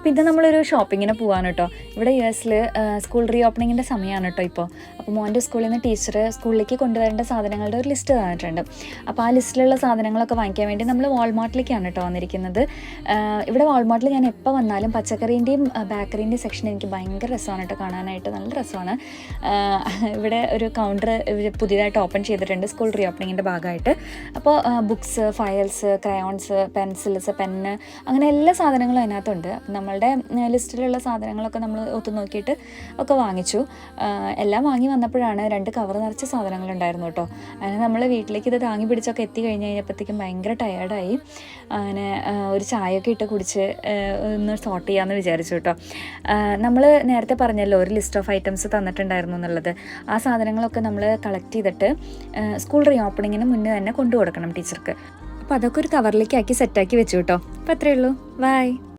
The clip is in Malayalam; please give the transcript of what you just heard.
അപ്പോൾ ഇത് നമ്മളൊരു ഷോപ്പിങ്ങിന് പോകാൻ കേട്ടോ. ഇവിടെ US സ്കൂൾ റീ ഓപ്പണിങ്ങിൻ്റെ സമയമാണ് കേട്ടോ ഇപ്പോൾ. അപ്പോൾ മോൻ്റെ സ്കൂളിൽ നിന്ന് ടീച്ചർ സ്കൂളിലേക്ക് കൊണ്ടുവരേണ്ട സാധനങ്ങളുടെ ഒരു ലിസ്റ്റ് തന്നിട്ടുണ്ട്. അപ്പോൾ ആ ലിസ്റ്റിലുള്ള സാധനങ്ങളൊക്കെ വാങ്ങിക്കാൻ വേണ്ടി നമ്മൾ വാൾമാർട്ടിലേക്കാണ് കേട്ടോ വന്നിരിക്കുന്നത്. ഇവിടെ വാൾമാർട്ടിൽ ഞാൻ എപ്പോൾ വന്നാലും പച്ചക്കറീൻ്റെയും ബേക്കറീൻ്റെയും സെക്ഷൻ എനിക്ക് ഭയങ്കര രസമാണ് കേട്ടോ കാണാനായിട്ട്, നല്ല രസമാണ്. ഇവിടെ ഒരു കൗണ്ടർ പുതിയതായിട്ട് ഓപ്പൺ ചെയ്തിട്ടുണ്ട് സ്കൂൾ റീ ഓപ്പണിങ്ങിൻ്റെ ഭാഗമായിട്ട്. അപ്പോൾ books, files, crayons, pencils, pen, അങ്ങനെ എല്ലാ സാധനങ്ങളും അതിനകത്തുണ്ട്. നമ്മളുടെ ലിസ്റ്റിലുള്ള സാധനങ്ങളൊക്കെ നമ്മൾ ഒത്തു നോക്കിയിട്ട് ഒക്കെ വാങ്ങിച്ചു. എല്ലാം വാങ്ങി വന്നപ്പോഴാണ് 2 കവർ നിറച്ച സാധനങ്ങളുണ്ടായിരുന്നു കേട്ടോ. അങ്ങനെ നമ്മൾ വീട്ടിലേക്ക് ഇത് താങ്ങി പിടിച്ചൊക്കെ എത്തി കഴിഞ്ഞപ്പോഴത്തേക്കും ഭയങ്കര ടയേർഡായി. അങ്ങനെ ഒരു ചായയൊക്കെ ഇട്ട് കുടിച്ച് ഒന്ന് സോർട്ട് ചെയ്യാമെന്ന് വിചാരിച്ചു കേട്ടോ. നമ്മൾ നേരത്തെ പറഞ്ഞല്ലോ ഒരു ലിസ്റ്റ് ഓഫ് ഐറ്റംസ് തന്നിട്ടുണ്ടായിരുന്നു എന്നുള്ളത്. ആ സാധനങ്ങളൊക്കെ നമ്മൾ കളക്ട് ചെയ്തിട്ട് സ്കൂൾ റീ ഓപ്പണിങ്ങിന് മുന്നേ തന്നെ കൊണ്ടു കൊടുക്കണം ടീച്ചർക്ക്. അപ്പോൾ അതൊക്കെ ഒരു കവറിലേക്ക് ആക്കി സെറ്റാക്കി വെച്ചു കേട്ടോ. അപ്പോൾ അത്രയേ ഉള്ളൂ. ബൈ.